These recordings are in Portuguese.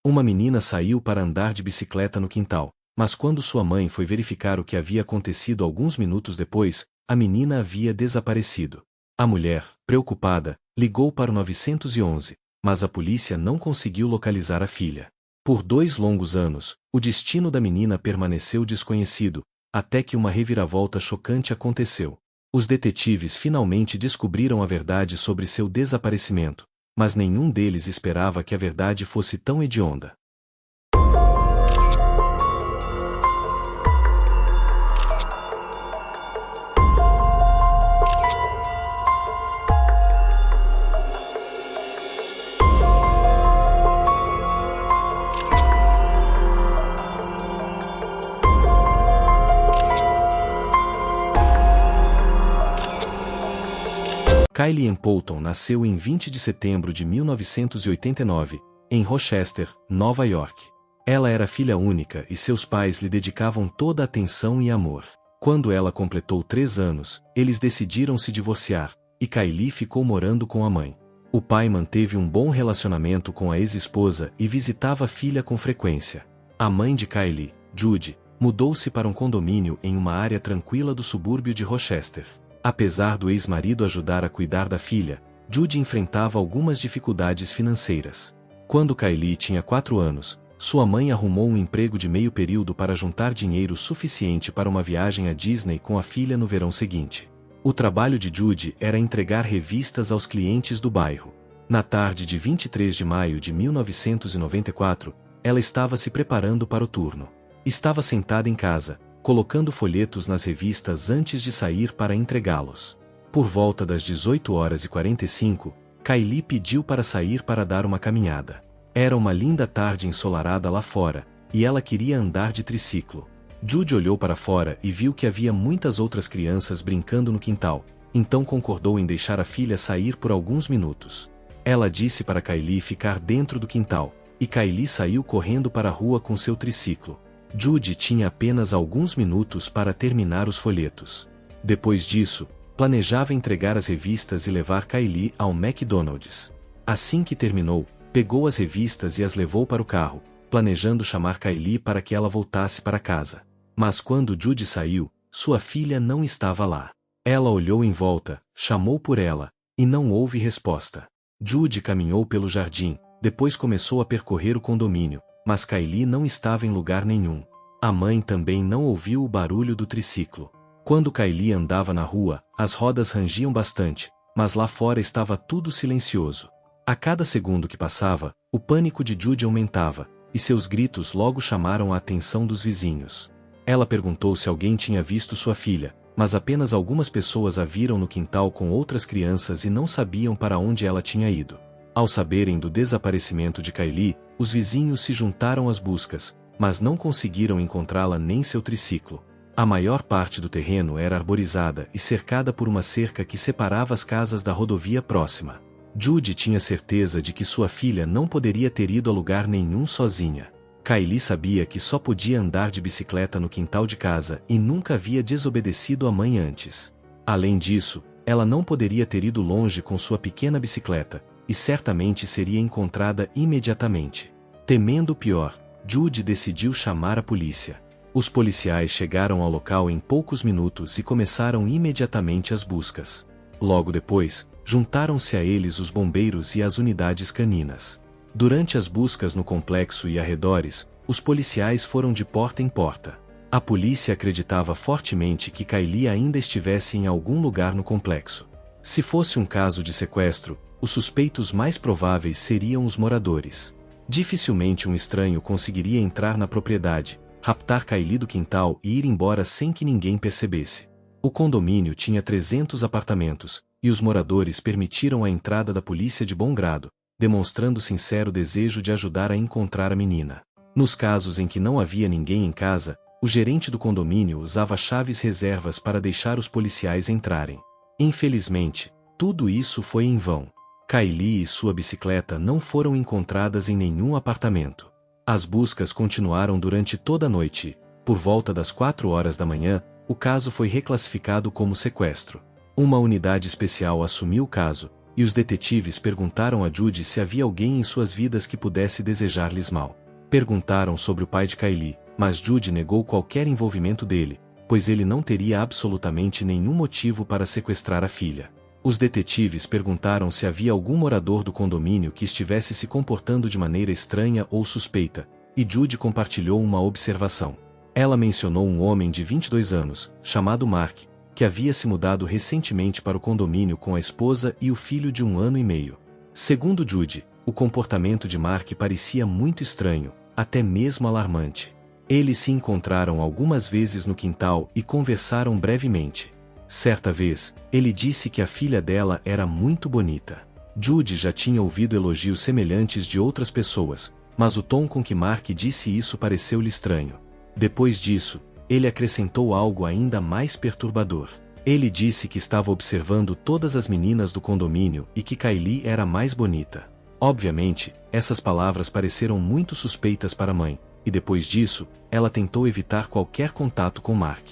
Uma menina saiu para andar de bicicleta no quintal, mas quando sua mãe foi verificar o que havia acontecido alguns minutos depois, a menina havia desaparecido. A mulher, preocupada, ligou para o 911, mas a polícia não conseguiu localizar a filha. Por 2 longos anos, o destino da menina permaneceu desconhecido, até que uma reviravolta chocante aconteceu. Os detetives finalmente descobriram a verdade sobre seu desaparecimento, mas nenhum deles esperava que a verdade fosse tão hedionda. Kylie Ann Poulton nasceu em 20 de setembro de 1989, em Rochester, Nova York. Ela era filha única e seus pais lhe dedicavam toda a atenção e amor. Quando ela completou 3 anos, eles decidiram se divorciar, e Kylie ficou morando com a mãe. O pai manteve um bom relacionamento com a ex-esposa e visitava a filha com frequência. A mãe de Kylie, Judy, mudou-se para um condomínio em uma área tranquila do subúrbio de Rochester. Apesar do ex-marido ajudar a cuidar da filha, Judy enfrentava algumas dificuldades financeiras. Quando Kylie tinha 4 anos, sua mãe arrumou um emprego de meio período para juntar dinheiro suficiente para uma viagem à Disney com a filha no verão seguinte. O trabalho de Judy era entregar revistas aos clientes do bairro. Na tarde de 23 de maio de 1994, ela estava se preparando para o turno. Estava sentada em casa, colocando folhetos nas revistas antes de sair para entregá-los. Por volta das 18h45, Kylie pediu para sair para dar uma caminhada. Era uma linda tarde ensolarada lá fora, e ela queria andar de triciclo. Judy olhou para fora e viu que havia muitas outras crianças brincando no quintal, então concordou em deixar a filha sair por alguns minutos. Ela disse para Kylie ficar dentro do quintal, e Kylie saiu correndo para a rua com seu triciclo. Judy tinha apenas alguns minutos para terminar os folhetos. Depois disso, planejava entregar as revistas e levar Kylie ao McDonald's. Assim que terminou, pegou as revistas e as levou para o carro, planejando chamar Kylie para que ela voltasse para casa. Mas quando Judy saiu, sua filha não estava lá. Ela olhou em volta, chamou por ela, e não houve resposta. Judy caminhou pelo jardim, depois começou a percorrer o condomínio, mas Kylie não estava em lugar nenhum. A mãe também não ouviu o barulho do triciclo. Quando Kylie andava na rua, as rodas rangiam bastante, mas lá fora estava tudo silencioso. A cada segundo que passava, o pânico de Judy aumentava, e seus gritos logo chamaram a atenção dos vizinhos. Ela perguntou se alguém tinha visto sua filha, mas apenas algumas pessoas a viram no quintal com outras crianças e não sabiam para onde ela tinha ido. Ao saberem do desaparecimento de Kylie, os vizinhos se juntaram às buscas, mas não conseguiram encontrá-la nem seu triciclo. A maior parte do terreno era arborizada e cercada por uma cerca que separava as casas da rodovia próxima. Judy tinha certeza de que sua filha não poderia ter ido a lugar nenhum sozinha. Kylie sabia que só podia andar de bicicleta no quintal de casa e nunca havia desobedecido à mãe antes. Além disso, ela não poderia ter ido longe com sua pequena bicicleta, e certamente seria encontrada imediatamente. Temendo o pior, Judy decidiu chamar a polícia. Os policiais chegaram ao local em poucos minutos e começaram imediatamente as buscas. Logo depois, juntaram-se a eles os bombeiros e as unidades caninas. Durante as buscas no complexo e arredores, os policiais foram de porta em porta. A polícia acreditava fortemente que Kylie ainda estivesse em algum lugar no complexo. Se fosse um caso de sequestro, os suspeitos mais prováveis seriam os moradores. Dificilmente um estranho conseguiria entrar na propriedade, raptar Kylie do quintal e ir embora sem que ninguém percebesse. O condomínio tinha 300 apartamentos, e os moradores permitiram a entrada da polícia de bom grado, demonstrando sincero desejo de ajudar a encontrar a menina. Nos casos em que não havia ninguém em casa, o gerente do condomínio usava chaves reservas para deixar os policiais entrarem. Infelizmente, tudo isso foi em vão. Kylie e sua bicicleta não foram encontradas em nenhum apartamento. As buscas continuaram durante toda a noite e, por volta das 4 horas da manhã, o caso foi reclassificado como sequestro. Uma unidade especial assumiu o caso, e os detetives perguntaram a Judy se havia alguém em suas vidas que pudesse desejar-lhes mal. Perguntaram sobre o pai de Kylie, mas Judy negou qualquer envolvimento dele, pois ele não teria absolutamente nenhum motivo para sequestrar a filha. Os detetives perguntaram se havia algum morador do condomínio que estivesse se comportando de maneira estranha ou suspeita, e Judy compartilhou uma observação. Ela mencionou um homem de 22 anos, chamado Mark, que havia se mudado recentemente para o condomínio com a esposa e o filho de 1 ano e meio. Segundo Judy, o comportamento de Mark parecia muito estranho, até mesmo alarmante. Eles se encontraram algumas vezes no quintal e conversaram brevemente. Certa vez, ele disse que a filha dela era muito bonita. Judy já tinha ouvido elogios semelhantes de outras pessoas, mas o tom com que Mark disse isso pareceu-lhe estranho. Depois disso, ele acrescentou algo ainda mais perturbador. Ele disse que estava observando todas as meninas do condomínio e que Kylie era mais bonita. Obviamente, essas palavras pareceram muito suspeitas para a mãe, e depois disso, ela tentou evitar qualquer contato com Mark.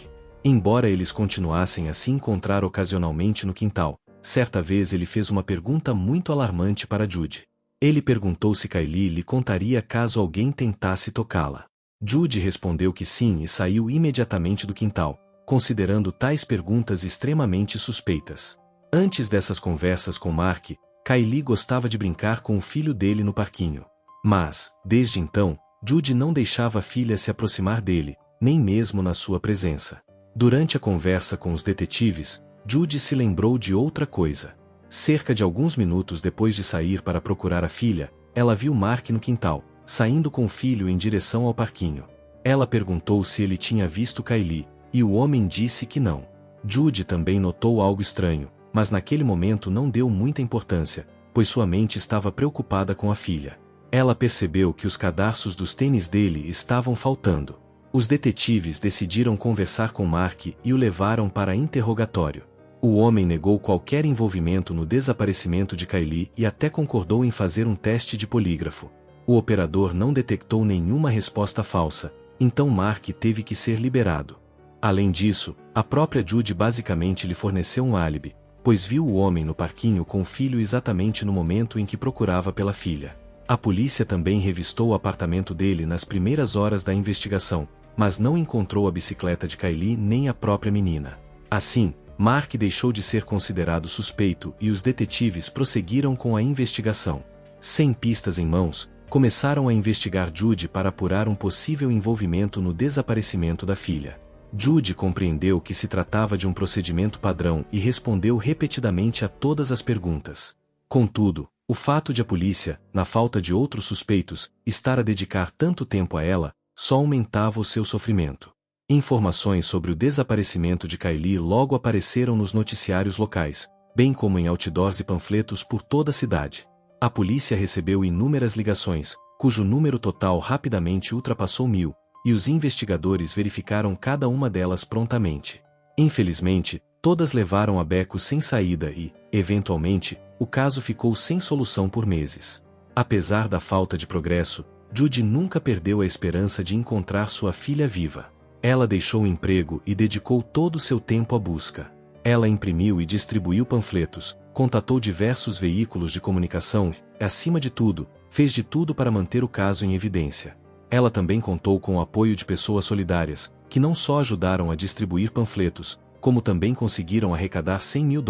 Embora eles continuassem a se encontrar ocasionalmente no quintal, certa vez ele fez uma pergunta muito alarmante para Judy. Ele perguntou se Kylie lhe contaria caso alguém tentasse tocá-la. Judy respondeu que sim e saiu imediatamente do quintal, considerando tais perguntas extremamente suspeitas. Antes dessas conversas com Mark, Kylie gostava de brincar com o filho dele no parquinho. Mas, desde então, Judy não deixava a filha se aproximar dele, nem mesmo na sua presença. Durante a conversa com os detetives, Judy se lembrou de outra coisa. Cerca de alguns minutos depois de sair para procurar a filha, ela viu Mark no quintal, saindo com o filho em direção ao parquinho. Ela perguntou se ele tinha visto Kylie, e o homem disse que não. Judy também notou algo estranho, mas naquele momento não deu muita importância, pois sua mente estava preocupada com a filha. Ela percebeu que os cadarços dos tênis dele estavam faltando. Os detetives decidiram conversar com Mark e o levaram para interrogatório. O homem negou qualquer envolvimento no desaparecimento de Kylie e até concordou em fazer um teste de polígrafo. O operador não detectou nenhuma resposta falsa, então Mark teve que ser liberado. Além disso, a própria Judy basicamente lhe forneceu um álibi, pois viu o homem no parquinho com o filho exatamente no momento em que procurava pela filha. A polícia também revistou o apartamento dele nas primeiras horas da investigação, mas não encontrou a bicicleta de Kylie nem a própria menina. Assim, Mark deixou de ser considerado suspeito e os detetives prosseguiram com a investigação. Sem pistas em mãos, começaram a investigar Judy para apurar um possível envolvimento no desaparecimento da filha. Judy compreendeu que se tratava de um procedimento padrão e respondeu repetidamente a todas as perguntas. Contudo, o fato de a polícia, na falta de outros suspeitos, estar a dedicar tanto tempo a ela, só aumentava o seu sofrimento. Informações sobre o desaparecimento de Kylie logo apareceram nos noticiários locais, bem como em outdoors e panfletos por toda a cidade. A polícia recebeu inúmeras ligações, cujo número total rapidamente ultrapassou 1000, e os investigadores verificaram cada uma delas prontamente. Infelizmente, todas levaram a becos sem saída e, eventualmente, o caso ficou sem solução por meses. Apesar da falta de progresso, Judy nunca perdeu a esperança de encontrar sua filha viva. Ela deixou o emprego e dedicou todo o seu tempo à busca. Ela imprimiu e distribuiu panfletos, contatou diversos veículos de comunicação e, acima de tudo, fez de tudo para manter o caso em evidência. Ela também contou com o apoio de pessoas solidárias, que não só ajudaram a distribuir panfletos, como também conseguiram arrecadar $100 mil,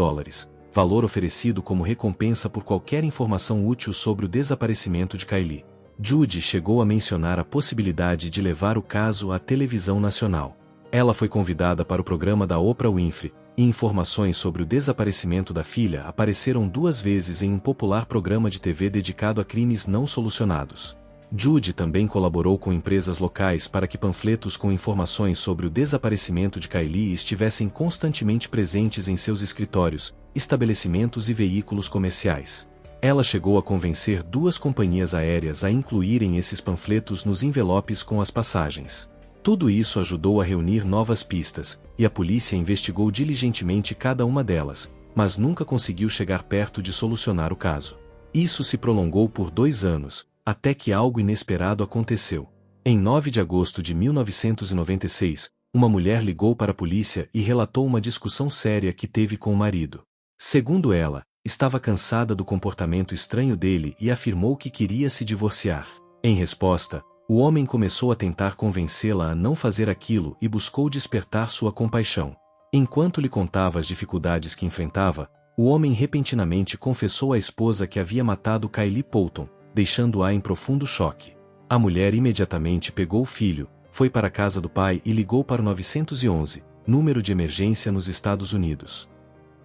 valor oferecido como recompensa por qualquer informação útil sobre o desaparecimento de Kylie. Judy chegou a mencionar a possibilidade de levar o caso à televisão nacional. Ela foi convidada para o programa da Oprah Winfrey, e informações sobre o desaparecimento da filha apareceram 2 vezes em um popular programa de TV dedicado a crimes não solucionados. Judy também colaborou com empresas locais para que panfletos com informações sobre o desaparecimento de Kylie estivessem constantemente presentes em seus escritórios, estabelecimentos e veículos comerciais. Ela chegou a convencer 2 companhias aéreas a incluírem esses panfletos nos envelopes com as passagens. Tudo isso ajudou a reunir novas pistas, e a polícia investigou diligentemente cada uma delas, mas nunca conseguiu chegar perto de solucionar o caso. Isso se prolongou por 2 anos, até que algo inesperado aconteceu. Em 9 de agosto de 1996, uma mulher ligou para a polícia e relatou uma discussão séria que teve com o marido. Segundo ela, Estava cansada do comportamento estranho dele e afirmou que queria se divorciar. Em resposta, o homem começou a tentar convencê-la a não fazer aquilo e buscou despertar sua compaixão. Enquanto lhe contava as dificuldades que enfrentava, o homem repentinamente confessou à esposa que havia matado Kylie Poulton, deixando-a em profundo choque. A mulher imediatamente pegou o filho, foi para a casa do pai e ligou para o 911, número de emergência nos Estados Unidos.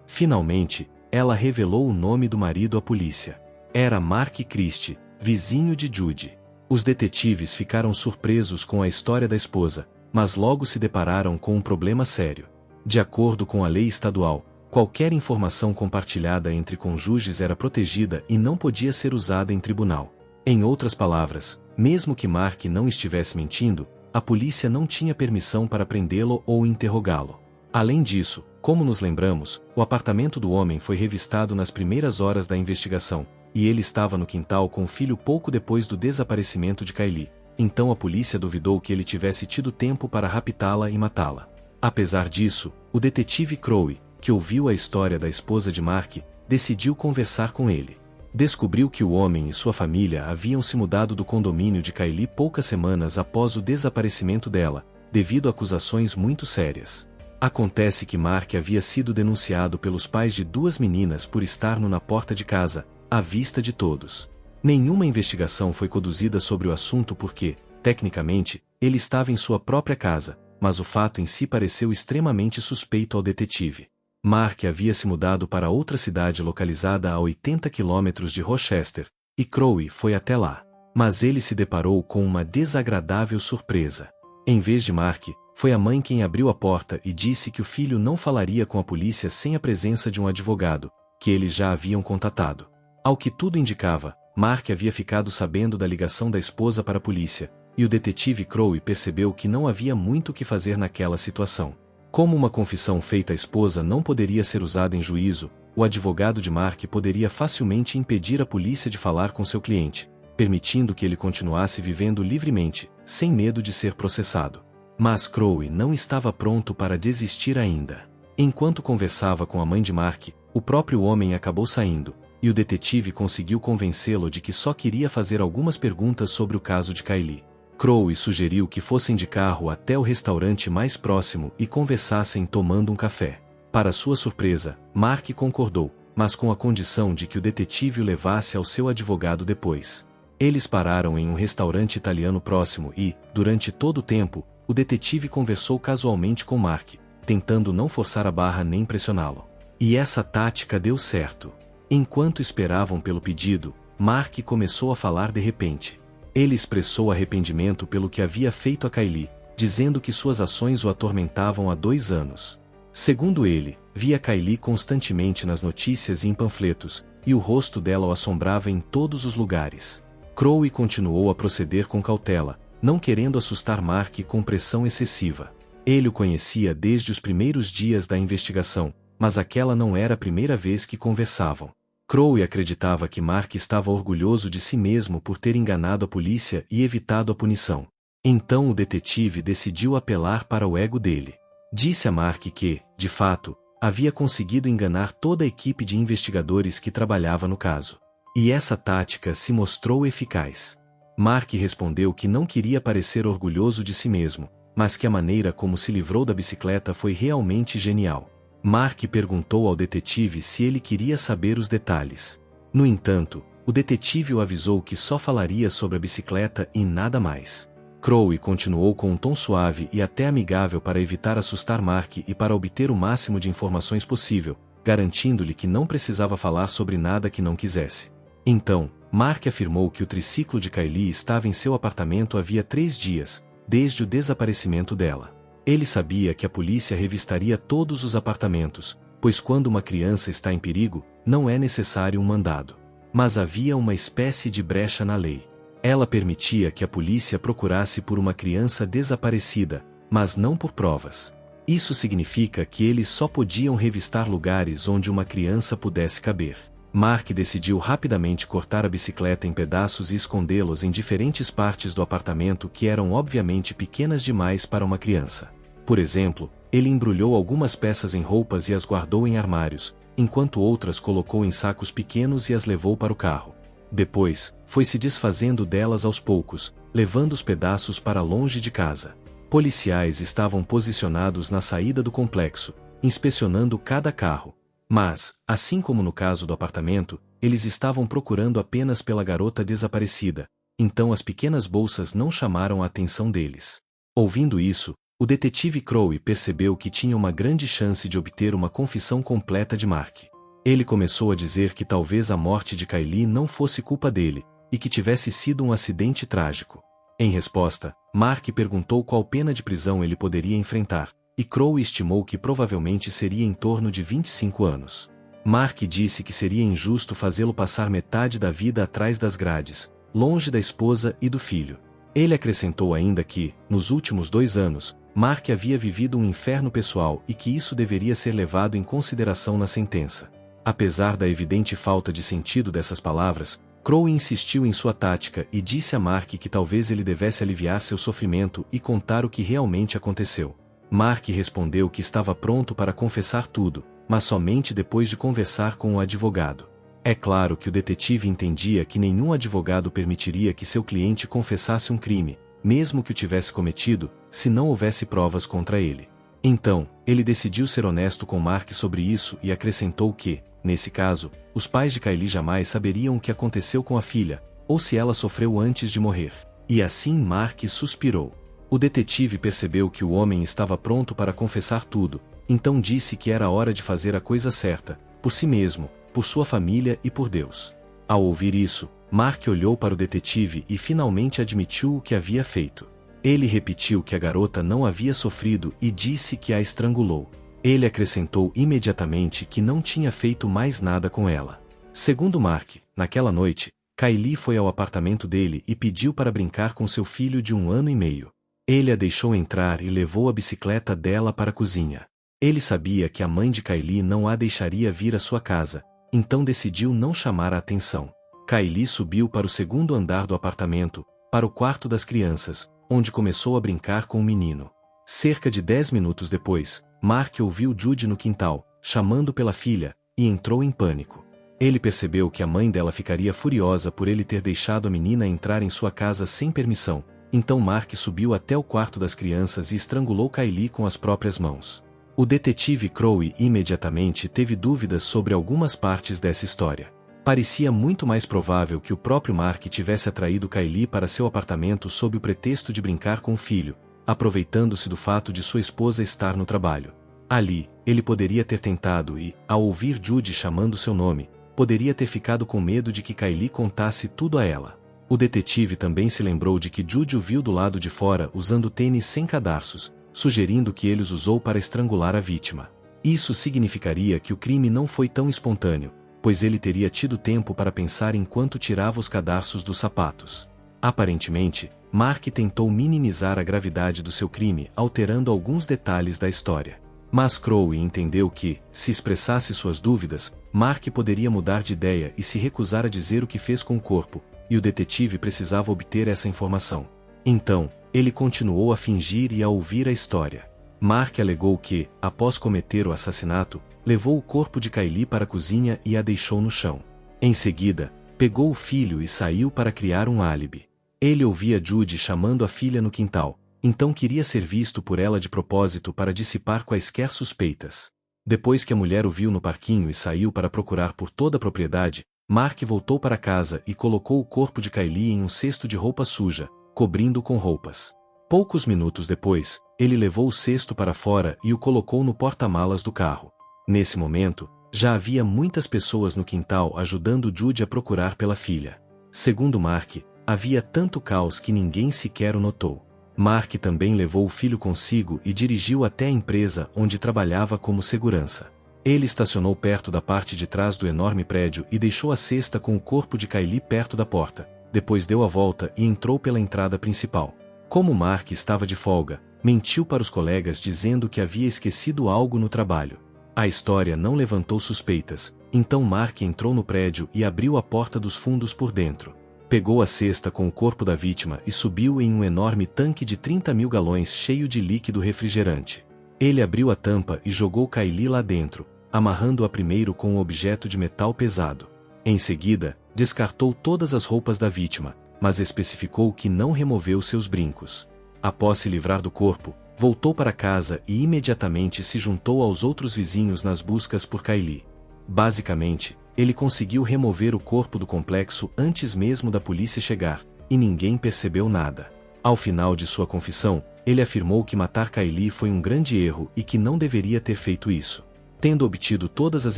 Finalmente, ela revelou o nome do marido à polícia. Era Mark Christie, vizinho de Judy. Os detetives ficaram surpresos com a história da esposa, mas logo se depararam com um problema sério. De acordo com a lei estadual, qualquer informação compartilhada entre cônjuges era protegida e não podia ser usada em tribunal. Em outras palavras, mesmo que Mark não estivesse mentindo, a polícia não tinha permissão para prendê-lo ou interrogá-lo. Além disso, como nos lembramos, o apartamento do homem foi revistado nas primeiras horas da investigação, e ele estava no quintal com o filho pouco depois do desaparecimento de Kylie, então a polícia duvidou que ele tivesse tido tempo para raptá-la e matá-la. Apesar disso, o detetive Crowe, que ouviu a história da esposa de Mark, decidiu conversar com ele. Descobriu que o homem e sua família haviam se mudado do condomínio de Kylie poucas semanas após o desaparecimento dela, devido a acusações muito sérias. Acontece que Mark havia sido denunciado pelos pais de duas meninas por estar na porta de casa, à vista de todos. Nenhuma investigação foi conduzida sobre o assunto porque, tecnicamente, ele estava em sua própria casa, mas o fato em si pareceu extremamente suspeito ao detetive. Mark havia se mudado para outra cidade localizada a 80 quilômetros de Rochester, e Crowe foi até lá. Mas ele se deparou com uma desagradável surpresa. Em vez de Mark, foi a mãe quem abriu a porta e disse que o filho não falaria com a polícia sem a presença de um advogado, que eles já haviam contatado. Ao que tudo indicava, Mark havia ficado sabendo da ligação da esposa para a polícia, e o detetive Crowe percebeu que não havia muito o que fazer naquela situação. Como uma confissão feita à esposa não poderia ser usada em juízo, o advogado de Mark poderia facilmente impedir a polícia de falar com seu cliente, permitindo que ele continuasse vivendo livremente, sem medo de ser processado. Mas Crowe não estava pronto para desistir ainda. Enquanto conversava com a mãe de Mark, o próprio homem acabou saindo, e o detetive conseguiu convencê-lo de que só queria fazer algumas perguntas sobre o caso de Kylie. Crowe sugeriu que fossem de carro até o restaurante mais próximo e conversassem tomando um café. Para sua surpresa, Mark concordou, mas com a condição de que o detetive o levasse ao seu advogado depois. Eles pararam em um restaurante italiano próximo e, durante todo o tempo, o detetive conversou casualmente com Mark, tentando não forçar a barra nem pressioná-lo. E essa tática deu certo. Enquanto esperavam pelo pedido, Mark começou a falar de repente. Ele expressou arrependimento pelo que havia feito a Kylie, dizendo que suas ações o atormentavam há 2 anos. Segundo ele, via Kylie constantemente nas notícias e em panfletos, e o rosto dela o assombrava em todos os lugares. Crowe continuou a proceder com cautela, não querendo assustar Mark com pressão excessiva. Ele o conhecia desde os primeiros dias da investigação, mas aquela não era a primeira vez que conversavam. Crowe acreditava que Mark estava orgulhoso de si mesmo por ter enganado a polícia e evitado a punição. Então o detetive decidiu apelar para o ego dele. Disse a Mark que, de fato, havia conseguido enganar toda a equipe de investigadores que trabalhava no caso. E essa tática se mostrou eficaz. Mark respondeu que não queria parecer orgulhoso de si mesmo, mas que a maneira como se livrou da bicicleta foi realmente genial. Mark perguntou ao detetive se ele queria saber os detalhes. No entanto, o detetive o avisou que só falaria sobre a bicicleta e nada mais. Crowe continuou com um tom suave e até amigável para evitar assustar Mark e para obter o máximo de informações possível, garantindo-lhe que não precisava falar sobre nada que não quisesse. Então, Mark afirmou que o triciclo de Kylie estava em seu apartamento havia 3 dias, desde o desaparecimento dela. Ele sabia que a polícia revistaria todos os apartamentos, pois quando uma criança está em perigo, não é necessário um mandado. Mas havia uma espécie de brecha na lei. Ela permitia que a polícia procurasse por uma criança desaparecida, mas não por provas. Isso significa que eles só podiam revistar lugares onde uma criança pudesse caber. Mark decidiu rapidamente cortar a bicicleta em pedaços e escondê-los em diferentes partes do apartamento que eram obviamente pequenas demais para uma criança. Por exemplo, ele embrulhou algumas peças em roupas e as guardou em armários, enquanto outras colocou em sacos pequenos e as levou para o carro. Depois, foi se desfazendo delas aos poucos, levando os pedaços para longe de casa. Policiais estavam posicionados na saída do complexo, inspecionando cada carro. Mas, assim como no caso do apartamento, eles estavam procurando apenas pela garota desaparecida, então as pequenas bolsas não chamaram a atenção deles. Ouvindo isso, o detetive Crowe percebeu que tinha uma grande chance de obter uma confissão completa de Mark. Ele começou a dizer que talvez a morte de Kylie não fosse culpa dele, e que tivesse sido um acidente trágico. Em resposta, Mark perguntou qual pena de prisão ele poderia enfrentar, e Crowe estimou que provavelmente seria em torno de 25 anos. Mark disse que seria injusto fazê-lo passar metade da vida atrás das grades, longe da esposa e do filho. Ele acrescentou ainda que, nos últimos 2 anos, Mark havia vivido um inferno pessoal e que isso deveria ser levado em consideração na sentença. Apesar da evidente falta de sentido dessas palavras, Crowe insistiu em sua tática e disse a Mark que talvez ele devesse aliviar seu sofrimento e contar o que realmente aconteceu. Mark respondeu que estava pronto para confessar tudo, mas somente depois de conversar com o advogado. É claro que o detetive entendia que nenhum advogado permitiria que seu cliente confessasse um crime, mesmo que o tivesse cometido, se não houvesse provas contra ele. Então, ele decidiu ser honesto com Mark sobre isso e acrescentou que, nesse caso, os pais de Kylie jamais saberiam o que aconteceu com a filha, ou se ela sofreu antes de morrer. E assim Mark suspirou. O detetive percebeu que o homem estava pronto para confessar tudo, então disse que era hora de fazer a coisa certa, por si mesmo, por sua família e por Deus. Ao ouvir isso, Mark olhou para o detetive e finalmente admitiu o que havia feito. Ele repetiu que a garota não havia sofrido e disse que a estrangulou. Ele acrescentou imediatamente que não tinha feito mais nada com ela. Segundo Mark, naquela noite, Kylie foi ao apartamento dele e pediu para brincar com seu filho de 1 ano e meio. Ele a deixou entrar e levou a bicicleta dela para a cozinha. Ele sabia que a mãe de Kylie não a deixaria vir à sua casa, então decidiu não chamar a atenção. Kylie subiu para o 2º andar do apartamento, para o quarto das crianças, onde começou a brincar com o menino. Cerca de 10 minutos depois, Mark ouviu Judy no quintal, chamando pela filha, e entrou em pânico. Ele percebeu que a mãe dela ficaria furiosa por ele ter deixado a menina entrar em sua casa sem permissão, então Mark subiu até o quarto das crianças e estrangulou Kylie com as próprias mãos. O detetive Crowe imediatamente teve dúvidas sobre algumas partes dessa história. Parecia muito mais provável que o próprio Mark tivesse atraído Kylie para seu apartamento sob o pretexto de brincar com o filho, aproveitando-se do fato de sua esposa estar no trabalho. Ali, ele poderia ter tentado e, ao ouvir Judy chamando seu nome, poderia ter ficado com medo de que Kylie contasse tudo a ela. O detetive também se lembrou de que Judy o viu do lado de fora usando tênis sem cadarços, sugerindo que ele os usou para estrangular a vítima. Isso significaria que o crime não foi tão espontâneo, pois ele teria tido tempo para pensar enquanto tirava os cadarços dos sapatos. Aparentemente, Mark tentou minimizar a gravidade do seu crime alterando alguns detalhes da história. Mas Crowe entendeu que, se expressasse suas dúvidas, Mark poderia mudar de ideia e se recusar a dizer o que fez com o corpo, e o detetive precisava obter essa informação. Então, ele continuou a fingir e a ouvir a história. Mark alegou que, após cometer o assassinato, levou o corpo de Kylie para a cozinha e a deixou no chão. Em seguida, pegou o filho e saiu para criar um álibi. Ele ouvia Judy chamando a filha no quintal, então queria ser visto por ela de propósito para dissipar quaisquer suspeitas. Depois que a mulher o viu no parquinho e saiu para procurar por toda a propriedade, Mark voltou para casa e colocou o corpo de Kylie em um cesto de roupa suja, cobrindo-o com roupas. Poucos minutos depois, ele levou o cesto para fora e o colocou no porta-malas do carro. Nesse momento, já havia muitas pessoas no quintal ajudando Judy a procurar pela filha. Segundo Mark, havia tanto caos que ninguém sequer o notou. Mark também levou o filho consigo e dirigiu até a empresa onde trabalhava como segurança. Ele estacionou perto da parte de trás do enorme prédio e deixou a cesta com o corpo de Kylie perto da porta. Depois deu a volta e entrou pela entrada principal. Como Mark estava de folga, mentiu para os colegas dizendo que havia esquecido algo no trabalho. A história não levantou suspeitas, então Mark entrou no prédio e abriu a porta dos fundos por dentro. Pegou a cesta com o corpo da vítima e subiu em um enorme tanque de 30.000 galões cheio de líquido refrigerante. Ele abriu a tampa e jogou Kylie lá dentro, amarrando-a primeiro com um objeto de metal pesado. Em seguida, descartou todas as roupas da vítima, mas especificou que não removeu seus brincos. Após se livrar do corpo, voltou para casa e imediatamente se juntou aos outros vizinhos nas buscas por Kylie. Basicamente, ele conseguiu remover o corpo do complexo antes mesmo da polícia chegar, e ninguém percebeu nada. Ao final de sua confissão, ele afirmou que matar Kylie foi um grande erro e que não deveria ter feito isso. Tendo obtido todas as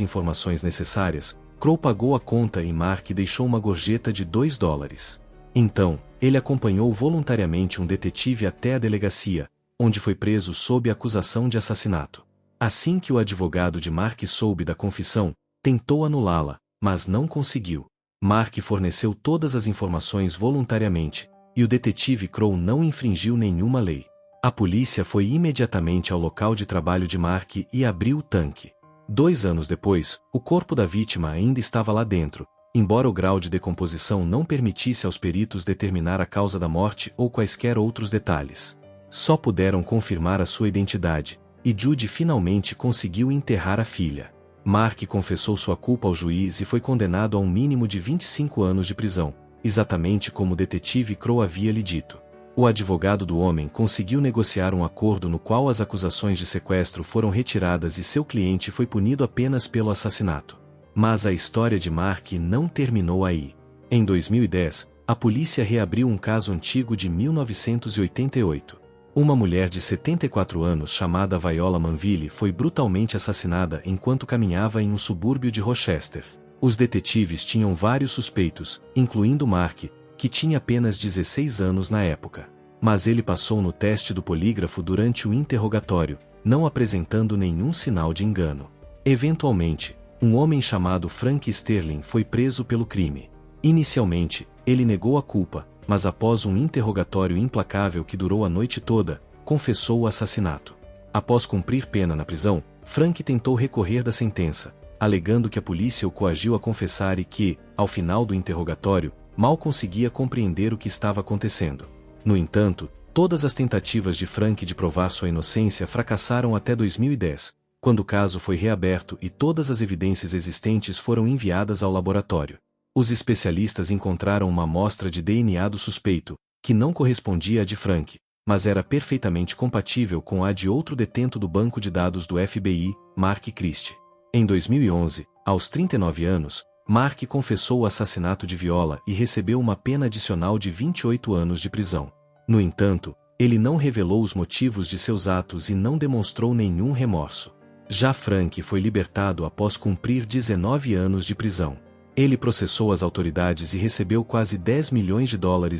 informações necessárias, Crowe pagou a conta e Mark deixou uma gorjeta de $2. Então, ele acompanhou voluntariamente um detetive até a delegacia, onde foi preso sob acusação de assassinato. Assim que o advogado de Mark soube da confissão, tentou anulá-la, mas não conseguiu. Mark forneceu todas as informações voluntariamente, e o detetive Crowe não infringiu nenhuma lei. A polícia foi imediatamente ao local de trabalho de Mark e abriu o tanque. 2 anos depois, o corpo da vítima ainda estava lá dentro, embora o grau de decomposição não permitisse aos peritos determinar a causa da morte ou quaisquer outros detalhes. Só puderam confirmar a sua identidade, e Judy finalmente conseguiu enterrar a filha. Mark confessou sua culpa ao juiz e foi condenado a um mínimo de 25 anos de prisão, exatamente como o detetive Crowe havia lhe dito. O advogado do homem conseguiu negociar um acordo no qual as acusações de sequestro foram retiradas e seu cliente foi punido apenas pelo assassinato. Mas a história de Mark não terminou aí. Em 2010, a polícia reabriu um caso antigo de 1988. Uma mulher de 74 anos chamada Viola Manville foi brutalmente assassinada enquanto caminhava em um subúrbio de Rochester. Os detetives tinham vários suspeitos, incluindo Mark, que tinha apenas 16 anos na época. Mas ele passou no teste do polígrafo durante o interrogatório, não apresentando nenhum sinal de engano. Eventualmente, um homem chamado Frank Sterling foi preso pelo crime. Inicialmente, ele negou a culpa, mas após um interrogatório implacável que durou a noite toda, confessou o assassinato. Após cumprir pena na prisão, Frank tentou recorrer da sentença, alegando que a polícia o coagiu a confessar e que, ao final do interrogatório, mal conseguia compreender o que estava acontecendo. No entanto, todas as tentativas de Frank de provar sua inocência fracassaram até 2010, quando o caso foi reaberto e todas as evidências existentes foram enviadas ao laboratório. Os especialistas encontraram uma amostra de DNA do suspeito, que não correspondia à de Frank, mas era perfeitamente compatível com a de outro detento do banco de dados do FBI, Mark Christie. Em 2011, aos 39 anos, Mark confessou o assassinato de Viola e recebeu uma pena adicional de 28 anos de prisão. No entanto, ele não revelou os motivos de seus atos e não demonstrou nenhum remorso. Já Frank foi libertado após cumprir 19 anos de prisão. Ele processou as autoridades e recebeu quase $10 milhões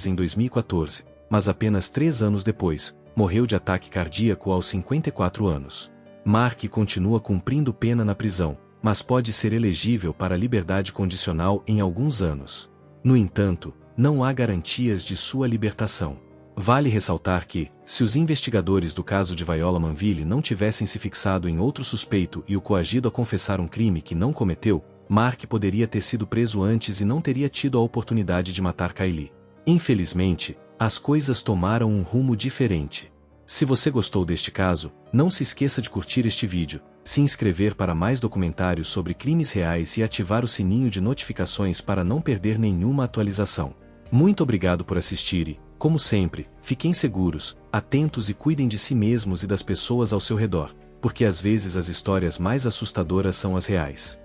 em 2014, mas apenas 3 anos depois, morreu de ataque cardíaco aos 54 anos. Mark continua cumprindo pena na prisão, mas pode ser elegível para liberdade condicional em alguns anos. No entanto, não há garantias de sua libertação. Vale ressaltar que, se os investigadores do caso de Viola Manville não tivessem se fixado em outro suspeito e o coagido a confessar um crime que não cometeu, Mark poderia ter sido preso antes e não teria tido a oportunidade de matar Kylie. Infelizmente, as coisas tomaram um rumo diferente. Se você gostou deste caso, não se esqueça de curtir este vídeo, se inscrever para mais documentários sobre crimes reais e ativar o sininho de notificações para não perder nenhuma atualização. Muito obrigado por assistir e, como sempre, fiquem seguros, atentos e cuidem de si mesmos e das pessoas ao seu redor, porque às vezes as histórias mais assustadoras são as reais.